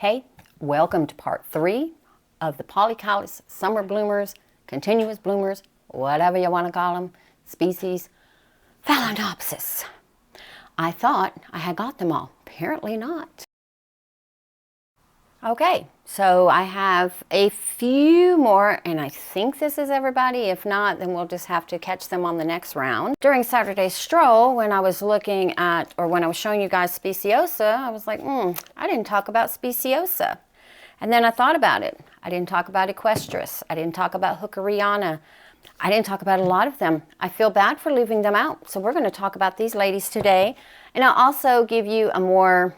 Hey, welcome to part 3 of the polycalous summer bloomers, continuous bloomers, whatever you want to call them, species Phalaenopsis. I thought I had got them all. Apparently not. Okay, so I have a few more, and I think this is everybody. If not, then we'll just have to catch them on the next round. During Saturday's stroll, when I was looking at, or when I was showing you guys Speciosa, I was like, I didn't talk about Speciosa. And then I thought about it. I didn't talk about equestris. I didn't talk about Hookeriana. I didn't talk about a lot of them. I feel bad for leaving them out. So we're going to talk about these ladies today. And I'll also give you a more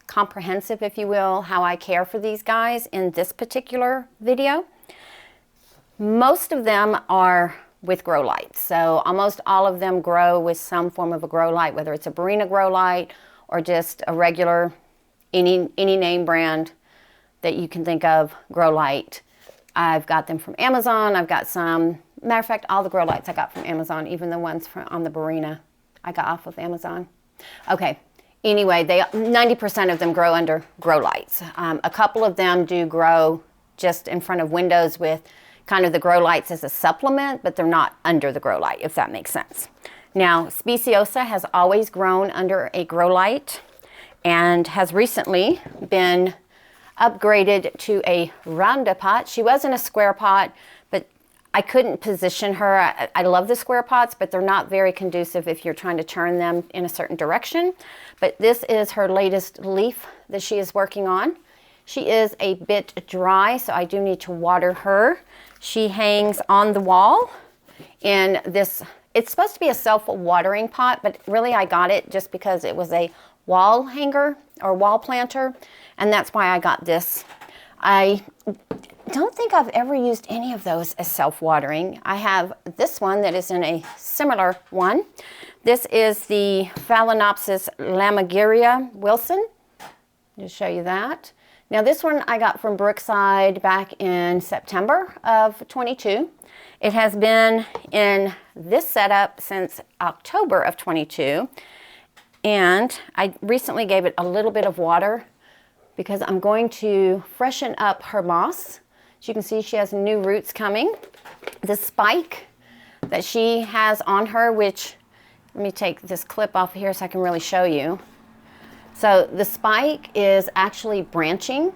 comprehensive, if you will, how I care for these guys in this particular video. Most of them are with grow lights. So almost all of them grow with some form of a grow light, whether it's a Barina grow light or just a regular, any name brand that you can think of grow light. I've got them from Amazon. I've got some, matter of fact, all the grow lights I got from Amazon, even the ones on the Barina I got off of Amazon. Okay. Anyway, 90% of them grow under grow lights. A couple of them do grow just in front of windows with kind of the grow lights as a supplement, but they're not under the grow light, if that makes sense. Now, Speciosa has always grown under a grow light and has recently been upgraded to a rounder pot. She was in a square pot, but I couldn't position her. I love the square pots, but they're not very conducive if you're trying to turn them in a certain direction. But this is her latest leaf that she is working on. She is a bit dry, so I do need to water her. She hangs on the wall in this, it's supposed to be a self-watering pot, but really I got it just because it was a wall hanger or wall planter, and that's why I got this. I don't think I've ever used any of those as self-watering. I have this one that is in a similar one. This is the Phalaenopsis Lameria Wilson. Just show you that. Now this one I got from Brookside back in September of 22. It has been in this setup since October of 22. And I recently gave it a little bit of water because I'm going to freshen up her moss. As you can see, she has new roots coming. The spike that she has on her, which, let me take this clip off here so I can really show you. So the spike is actually branching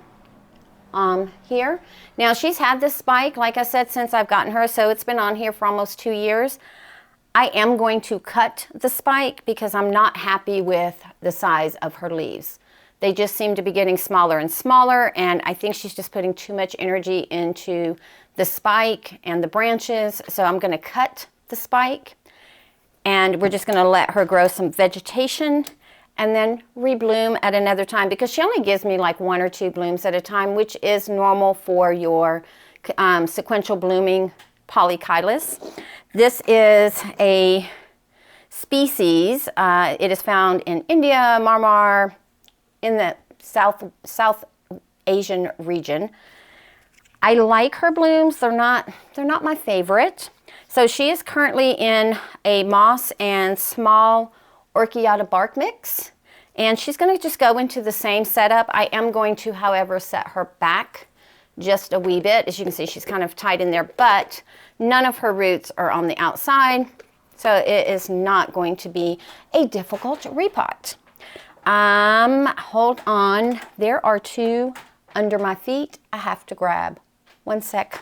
here. Now she's had this spike, like I said, since I've gotten her, so it's been on here for almost 2 years. I am going to cut the spike because I'm not happy with the size of her leaves. They just seem to be getting smaller and smaller, and I think she's just putting too much energy into the spike and the branches. So I'm going to cut the spike, and we're just going to let her grow some vegetation and then rebloom at another time, because she only gives me like 1 or 2 blooms at a time, which is normal for your sequential blooming polycalous. This is a species. It is found in India, Myanmar, in the South Asian region. I like her blooms. They're not my favorite. So she is currently in a moss and small Orchiata Bark mix, and she's going to just go into the same setup. I am going to, however, set her back just a wee bit. As you can see, she's kind of tight in there, but none of her roots are on the outside, so it is not going to be a difficult repot. Hold on. There are 2 under my feet I have to grab. 1 sec.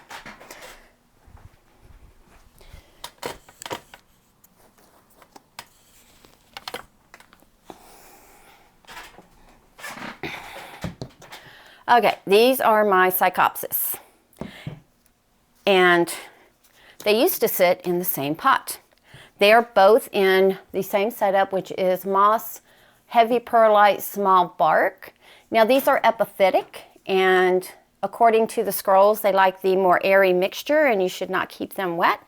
Okay, these are my Psychopsis. And they used to sit in the same pot. They are both in the same setup, which is moss, heavy perlite, small bark. Now these are epiphytic, and according to the scrolls, they like the more airy mixture, and you should not keep them wet.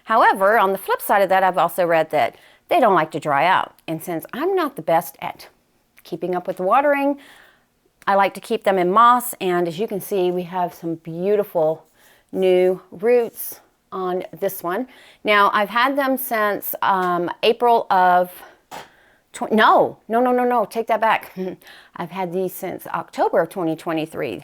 However, on the flip side of that, I've also read that they don't like to dry out. And since I'm not the best at keeping up with the watering, I like to keep them in moss, and as you can see, we have some beautiful new roots on this one. Now, I've had them since April of No, take that back. I've had these since October of 2023.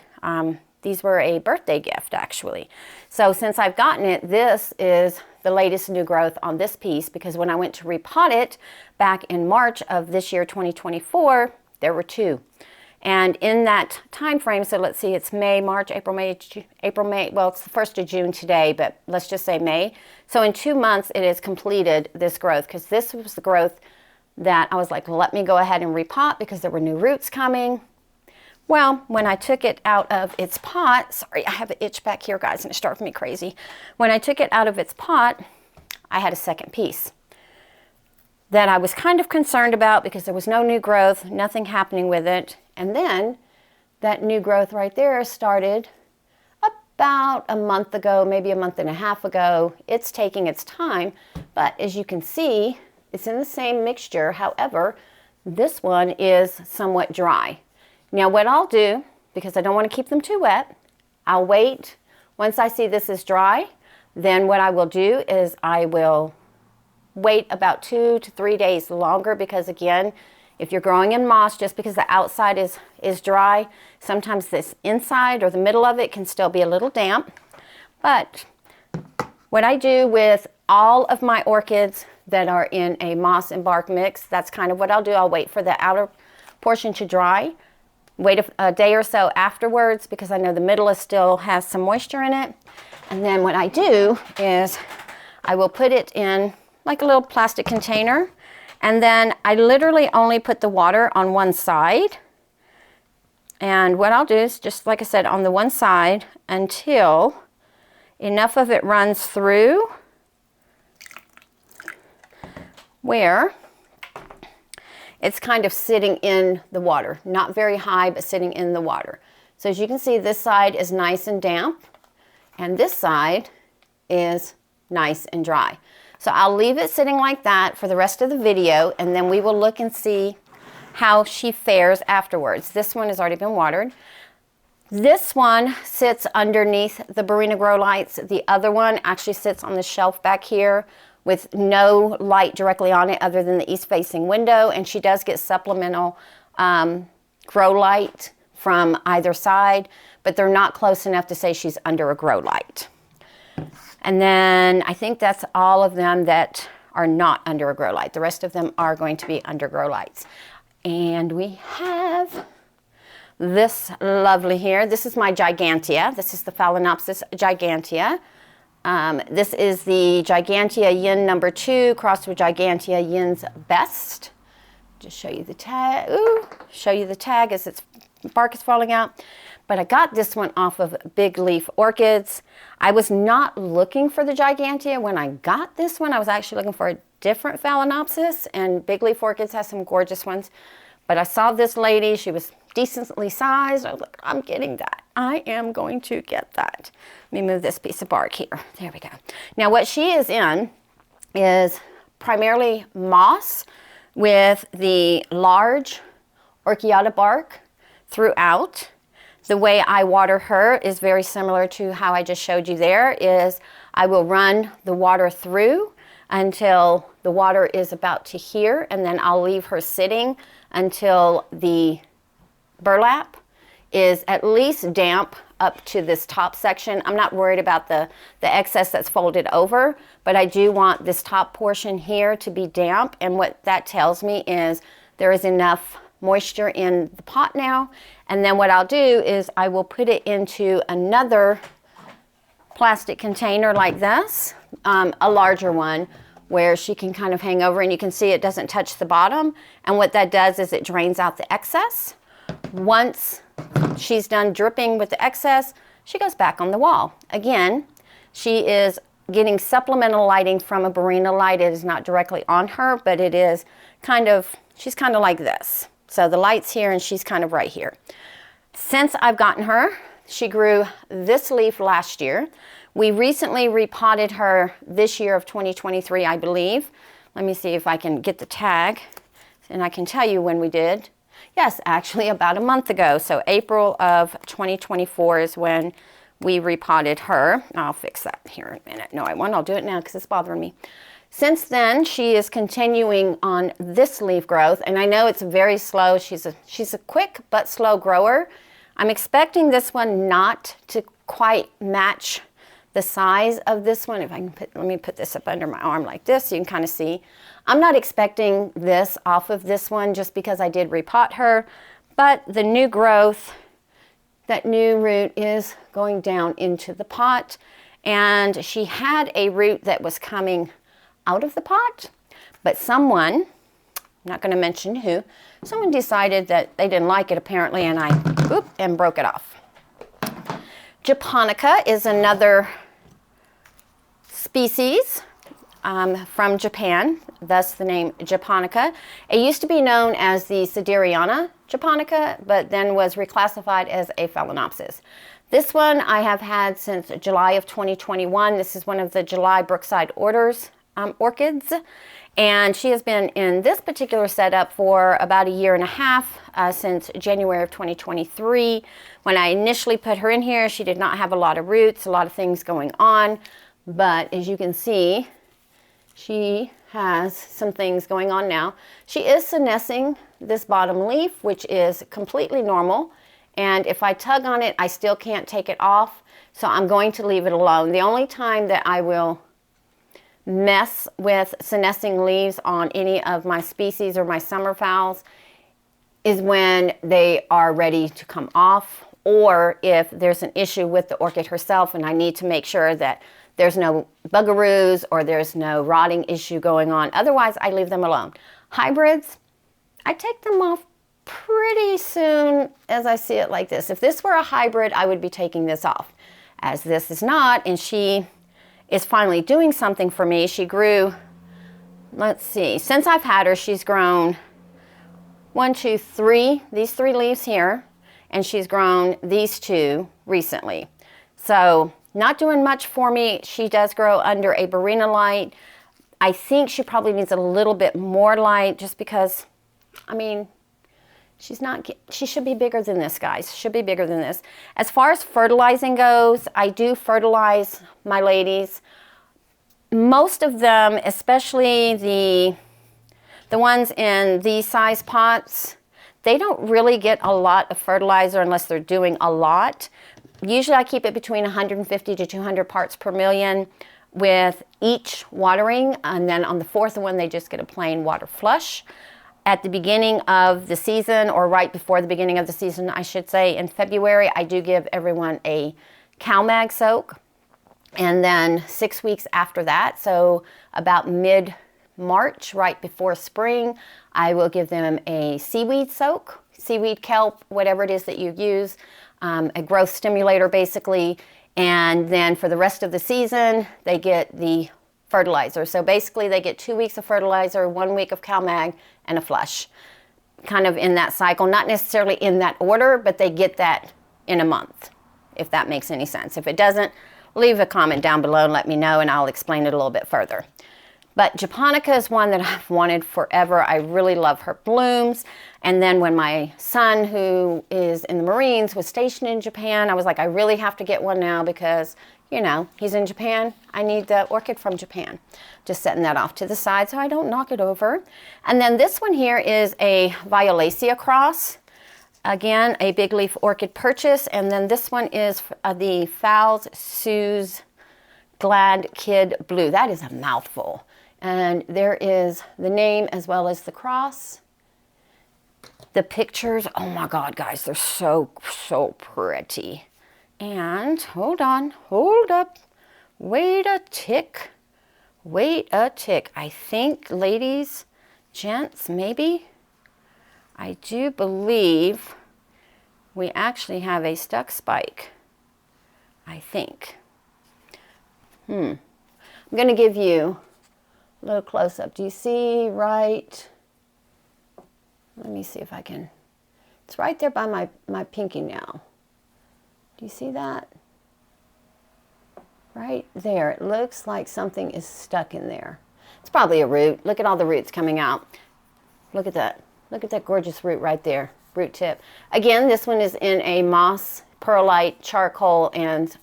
These were a birthday gift, actually. So since I've gotten it, this is the latest new growth on this piece, because when I went to repot it back in March of this year, 2024, there were 2. And in that time frame, so let's see, it's May, March, April, May, well, it's the 1st of June today, but let's just say May. So in 2 months, it has completed this growth, because this was the growth that I was like, let me go ahead and repot because there were new roots coming. Well, when I took it out of its pot, sorry, I have an itch back here, guys, and it's driving me crazy. When I took it out of its pot, I had a second piece that I was kind of concerned about because there was no new growth, nothing happening with it. And then that new growth right there started about a month ago, maybe a month and a half ago. It's taking its time, but as you can see, it's in the same mixture. However, this one is somewhat dry. Now what I'll do, because I don't want to keep them too wet, I'll wait. Once I see this is dry, then what I will do is I will wait about 2 to 3 days longer, because again, if you're growing in moss, just because the outside is dry, sometimes this inside or the middle of it can still be a little damp. But what I do with all of my orchids that are in a moss and bark mix, that's kind of what I'll do. I'll wait for the outer portion to dry, wait a day or so afterwards, because I know the middle still has some moisture in it. And then what I do is I will put it in like a little plastic container, and then I literally only put the water on one side. And what I'll do is, just like I said, on the one side until enough of it runs through where it's kind of sitting in the water. Not very high, but sitting in the water. So as you can see, this side is nice and damp, and this side is nice and dry. So I'll leave it sitting like that for the rest of the video, and then we will look and see how she fares afterwards. This one has already been watered. This one sits underneath the Barina grow lights. The other one actually sits on the shelf back here with no light directly on it other than the east-facing window, and she does get supplemental grow light from either side, but they're not close enough to say she's under a grow light. And then I think that's all of them that are not under a grow light. The rest of them are going to be under grow lights. And we have this lovely here. This is my Gigantia. This is the Phalaenopsis Gigantia. This is the Gigantia Yin number 2 crossed with Gigantia Yin's Best. Just show you the tag. Ooh, show you the tag as its bark is falling out. But I got this one off of Big Leaf Orchids. I was not looking for the Gigantia when I got this one. I was actually looking for a different Phalaenopsis, and Big Leaf Orchids has some gorgeous ones. But I saw this lady, she was decently sized. I was like, I'm getting that. I am going to get that. Let me move this piece of bark here. There we go. Now what she is in is primarily moss with the large Orchiata bark throughout. The way I water her is very similar to how I just showed you there, is I will run the water through until the water is about to here, and then I'll leave her sitting until the burlap is at least damp up to this top section. I'm not worried about the excess that's folded over, but I do want this top portion here to be damp, and what that tells me is there is enough moisture in the pot now. And then what I'll do is I will put it into another plastic container like this, a larger one, where she can kind of hang over, and you can see it doesn't touch the bottom. And what that does is it drains out the excess. Once she's done dripping with the excess, she goes back on the wall. Again, she is getting supplemental lighting from a Barina light. It is not directly on her, but it is kind of, she's kind of like this. So the light's here and she's kind of right here. Since I've gotten her, she grew this leaf last year. We recently repotted her this year of 2023, I believe. Let me see if I can get the tag, and I can tell you when we did. Yes, actually about a month ago. So April of 2024 is when we repotted her. I'll fix that here in a minute. No, I won't. I'll do it now because it's bothering me. Since then, she is continuing on this leaf growth, and I know it's very slow. She's a quick but slow grower. I'm expecting this one not to quite match the size of this one. If I can let me put this up under my arm like this so you can kind of see. I'm not expecting this off of this one just because I did repot her, but the new growth, that new root is going down into the pot, and she had a root that was coming out of the pot, but someone, I'm not going to mention who, someone decided that they didn't like it apparently, and and broke it off. Japonica is another species from Japan, thus the name Japonica. It used to be known as the Hookeriana Japonica, but then was reclassified as a Phalaenopsis. This one I have had since July of 2021. This is one of the July Brookside orders orchids, and she has been in this particular setup for about a year and a half, since January of 2023. When I initially put her in here, she did not have a lot of roots, a lot of things going on, but as you can see, she has some things going on now. She is senescing this bottom leaf, which is completely normal, and if I tug on it, I still can't take it off, so I'm going to leave it alone. The only time that I will mess with senescing leaves on any of my species or my summer phals is when they are ready to come off, or if there's an issue with the orchid herself and I need to make sure that there's no bugaroos or there's no rotting issue going on. Otherwise, I leave them alone. Hybrids, I take them off pretty soon as I see it like this. If this were a hybrid, I would be taking this off. As this is not, and she is finally doing something for me. She grew, let's see, since I've had her, she's grown 1, 2, 3, these 3 leaves here, and she's grown these 2 recently. So not doing much for me. She does grow under a Barina light. I think she probably needs a little bit more light just because, I mean, she should be bigger than this, guys. Should be bigger than this. As far as fertilizing goes, I do fertilize my ladies. Most of them, especially the ones in these size pots, they don't really get a lot of fertilizer unless they're doing a lot. Usually I keep it between 150 to 200 parts per million with each watering, and then on the 4th one they just get a plain water flush. At the beginning of the season, or right before the beginning of the season, I should say, in February, I do give everyone a CalMag soak. And then 6 weeks after that, so about mid-March, right before spring, I will give them a seaweed soak, seaweed, kelp, whatever it is that you use, a growth stimulator basically. And then for the rest of the season, they get the fertilizer. So basically they get 2 weeks of fertilizer, 1 week of CalMag, and a flush. Kind of in that cycle, not necessarily in that order, but they get that in a month, if that makes any sense. If it doesn't, leave a comment down below and let me know and I'll explain it a little bit further. But Japonica is one that I've wanted forever. I really love her blooms. And then when my son, who is in the Marines, was stationed in Japan, I was like, I really have to get one now because, you know, he's in Japan. I need the orchid from Japan. Just setting that off to the side so I don't knock it over. And then this one here is a Violacea cross. Again, a big leaf orchid purchase. And then this one is the Phals Sue's Glad Kid Blue. That is a mouthful. And there is the name as well as the cross. The pictures, oh my God, guys, they're so, so pretty. And hold on, hold up, wait a tick, wait a tick. I think, ladies, gents, maybe, I do believe we actually have a stuck spike, I think. I'm gonna give you a little close up. Do you see right? Let me see if I can. It's right there by my pinky nail. Do you see that? Right there. It looks like something is stuck in there. It's probably a root. Look at all the roots coming out. Look at that. Look at that gorgeous root right there. Root tip. Again, this one is in a moss, perlite, charcoal, and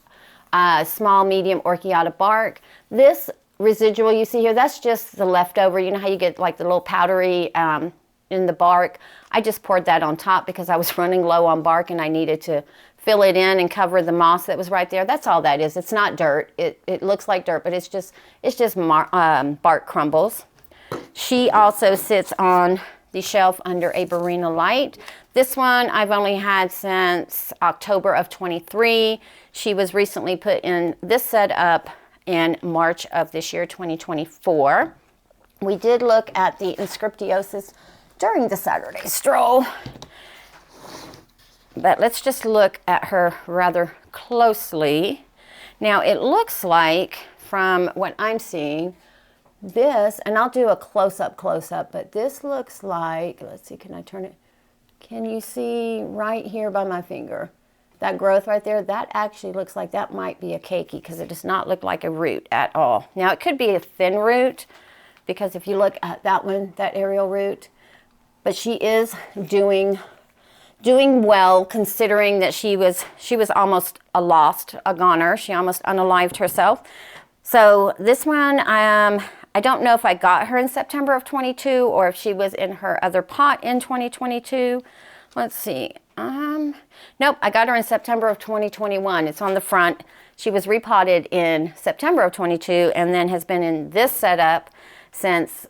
small, medium Orchiata bark. This residual you see here, that's just the leftover. You know how you get like the little powdery in the bark? I just poured that on top because I was running low on bark and I needed to fill it in and cover the moss that was right there. That's all that is. It's not dirt. It looks like dirt, but it's just bark crumbles. She also sits on the shelf under a Barina light. This one I've only had since October of 23. She was recently put in this setup in March of this year, 2024. We did look at the Inscriptiosis during the Saturday stroll, but let's just look at her rather closely. Now it looks like, from what I'm seeing, this, and I'll do a close-up, but this looks like, let's see, can I turn it? Can you see right here by my finger? That growth right there, that actually looks like that might be a keiki because it does not look like a root at all. Now it could be a thin root because if you look at that one, that aerial root, but she is doing well considering that she was almost a goner. She almost unalived herself. So this one, I don't know if I got her in September of 22 or if she was in her other pot in 2022. Let's see. Nope, I got her in September of 2021. It's on the front. She was repotted in September of 22 and then has been in this setup since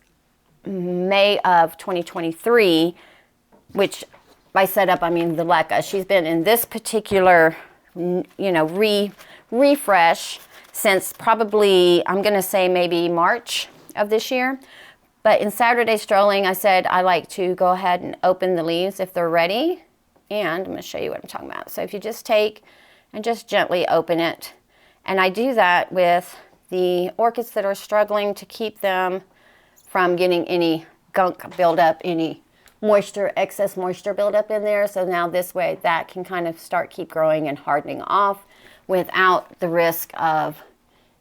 May of 2023, which by setup, I mean the LECA. She's been in this particular, refresh since probably, I'm going to say maybe March of this year. But in Saturday strolling, I said I like to go ahead and open the leaves if they're ready. And I'm going to show you what I'm talking about. So if you just take and just gently open it. And I do that with the orchids that are struggling to keep them from getting any gunk buildup, any moisture, excess moisture buildup in there. So now this way that can kind of keep growing and hardening off without the risk of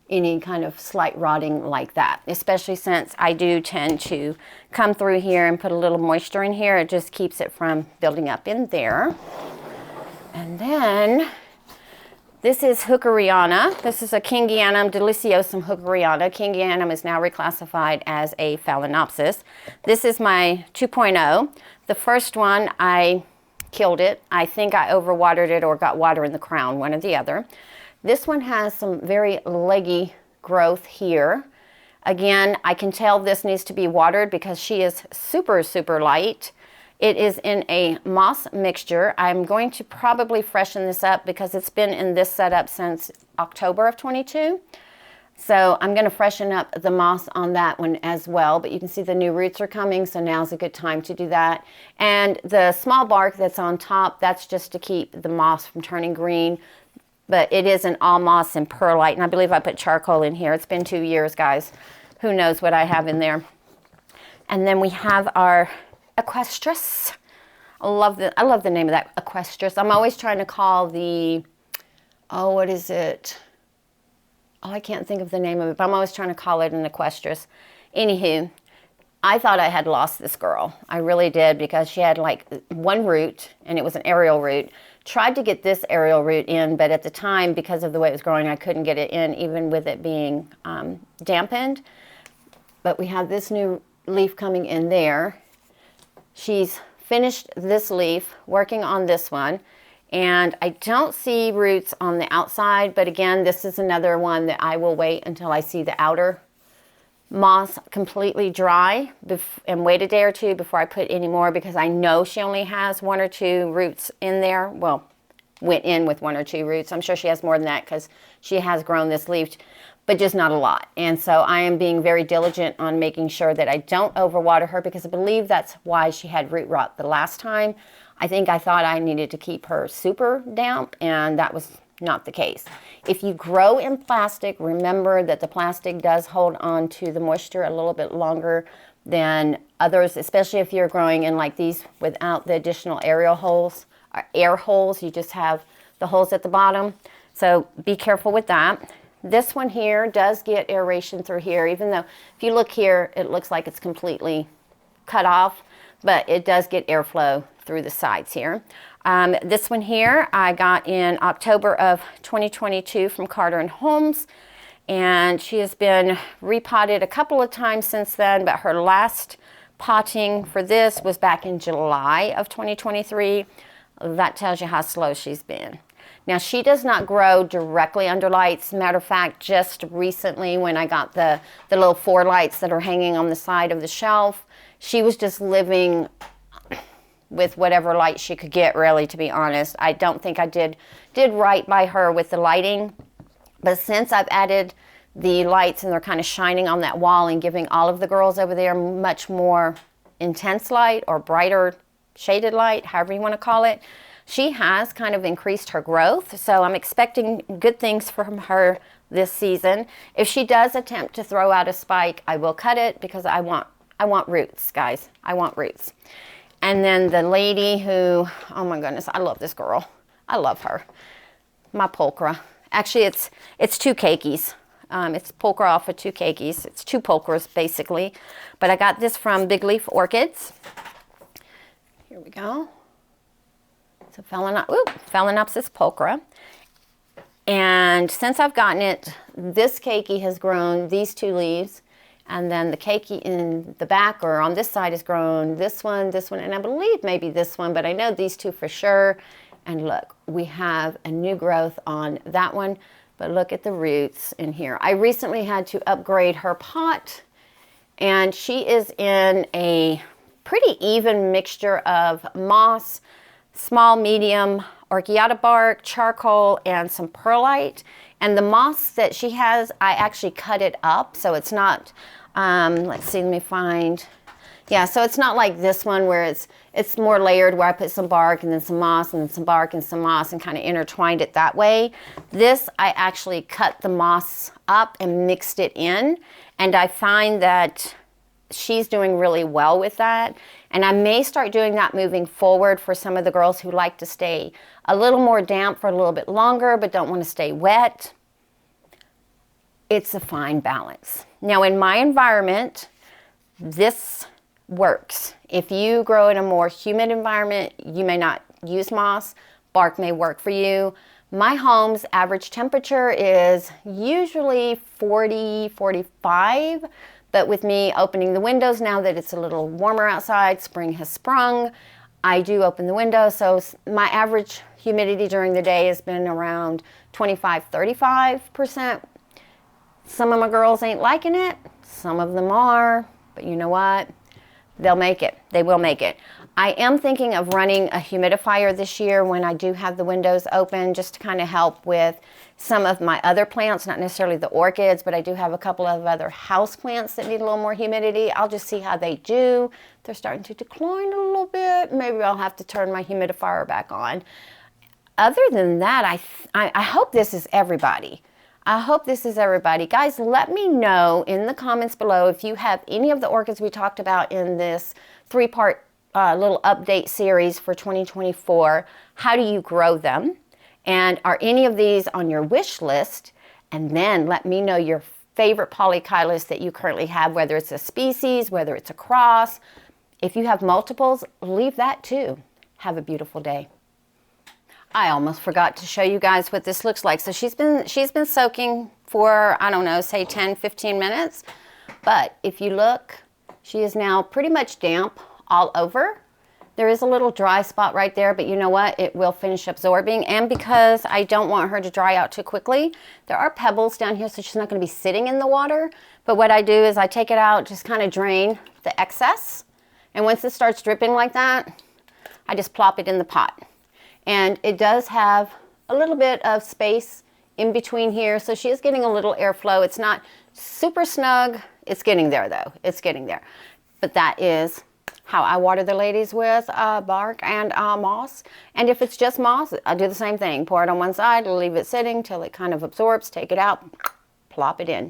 any kind of slight rotting like that, especially since I do tend to come through here and put a little moisture in here. It just keeps it from building up in there. And then this is Hookeriana. This is a Gigantium deliciosum Hookeriana. Gigantium is now reclassified as a Phalaenopsis. This is my 2.0. The first one, I killed it. I think I overwatered it or got water in the crown, one or the other. This one has some very leggy growth here. Again, I can tell this needs to be watered because she is super, super light. It is in a moss mixture. I'm going to probably freshen this up because it's been in this setup since October of 22. So I'm going to freshen up the moss on that one as well. But you can see the new roots are coming, so now's a good time to do that. And the small bark that's on top, that's just to keep the moss from turning green. But it is an all moss and perlite, and I believe I put charcoal in here. It's been 2 years, guys. Who knows what I have in there. And then we have our equestris. I love the name of that, equestris. I'm always trying to call the, what is it? I can't think of the name of it, but I'm always trying to call it an equestris. Anywho, I thought I had lost this girl. I really did, because she had like one root, and it was an aerial root. Tried to get this aerial root in, but at the time, because of the way it was growing, I couldn't get it in, even with it being dampened. But we have this new leaf coming in there. She's finished this leaf, working on this one, and I don't see roots on the outside, but again, this is another one that I will wait until I see the outer moss completely dry and wait a day or two before I put any more, because I know she only has 1 or 2 roots in there. Well, went in with 1 or 2 roots. I'm sure she has more than that because she has grown this leaf, but just not a lot. And so I am being very diligent on making sure that I don't overwater her, because I believe that's why she had root rot the last time. I think I thought I needed to keep her super damp, and that was not the case. If you grow in plastic, remember that the plastic does hold on to the moisture a little bit longer than others, especially if you're growing in like these without the additional aerial holes, or air holes. You just have the holes at the bottom. So be careful with that. This one here does get aeration through here, even though if you look here, it looks like it's completely cut off, but it does get airflow through the sides here. This one here I got in October of 2022 from Carter and Holmes, and she has been repotted a couple of times since then, but her last potting for this was back in July of 2023. That tells you how slow she's been. Now, she does not grow directly under lights. Matter of fact, just recently when I got the little 4 lights that are hanging on the side of the shelf, she was just living with whatever light she could get, really, to be honest. I don't think I did right by her with the lighting. But since I've added the lights and they're kind of shining on that wall and giving all of the girls over there much more intense light or brighter shaded light, however you want to call it, she has kind of increased her growth. So I'm expecting good things from her this season. If she does attempt to throw out a spike, I will cut it because I want roots, guys. I want roots. And then the lady who, oh my goodness, I love this girl. I love her. My Pcra. Actually, it's 2 keikis. It's Pcra off of 2 keikis. It's 2 Pcras, basically. But I got this from Big Leaf Orchids. Here we go. It's a Phalaenopsis Pcra. And since I've gotten it, this keiki has grown these 2 leaves. And then the keiki in the back or on this side has grown this one, and I believe maybe this one, but I know these 2 for sure. And look, we have a new growth on that one, but look at the roots in here. I recently had to upgrade her pot, and she is in a pretty even mixture of moss, small, medium, Orchiata Bark, charcoal, and some perlite. And the moss that she has, I actually cut it up, so it's not, let's see, let me find, yeah, so it's not like this one where it's more layered, where I put some bark and then some moss and then some bark and some moss and kind of intertwined it that way. This, I actually cut the moss up and mixed it in, and I find that she's doing really well with that. And I may start doing that moving forward for some of the girls who like to stay a little more damp for a little bit longer but don't want to stay wet. It's a fine balance. Now, in my environment, this works. If you grow in a more humid environment, you may not use moss. Bark may work for you. My home's average temperature is usually 40, 45. But with me opening the windows now that it's a little warmer outside, spring has sprung, I do open the window. So my average humidity during the day has been around 25, 35%. Some of my girls ain't liking it. Some of them are. But you know what? They'll make it. They will make it. I am thinking of running a humidifier this year when I do have the windows open, just to kind of help with some of my other plants, not necessarily the orchids, but I do have a couple of other house plants that need a little more humidity. I'll just see how they do. They're starting to decline a little bit. Maybe I'll have to turn my humidifier back on. Other than that, I hope this is everybody. I hope this is everybody. Guys, let me know in the comments below if you have any of the orchids we talked about in this 3-part little update series for 2024. How do you grow them? And are any of these on your wish list? And then let me know your favorite polychilus that you currently have, whether it's a species, whether it's a cross. If you have multiples, leave that too. Have a beautiful day. I almost forgot to show you guys what this looks like. So she's been soaking for, I don't know, say 10, 15 minutes. But if you look, she is now pretty much damp all over. There is a little dry spot right there, but you know what? It will finish absorbing. And because I don't want her to dry out too quickly, there are pebbles down here, so she's not going to be sitting in the water. But what I do is I take it out, just kind of drain the excess. And once it starts dripping like that, I just plop it in the pot. And it does have a little bit of space in between here, so she is getting a little airflow. It's not super snug. It's getting there, though. It's getting there. But that is how I water the ladies with bark and moss. And if it's just moss, I do the same thing. Pour it on one side, leave it sitting till it kind of absorbs, take it out, plop it in.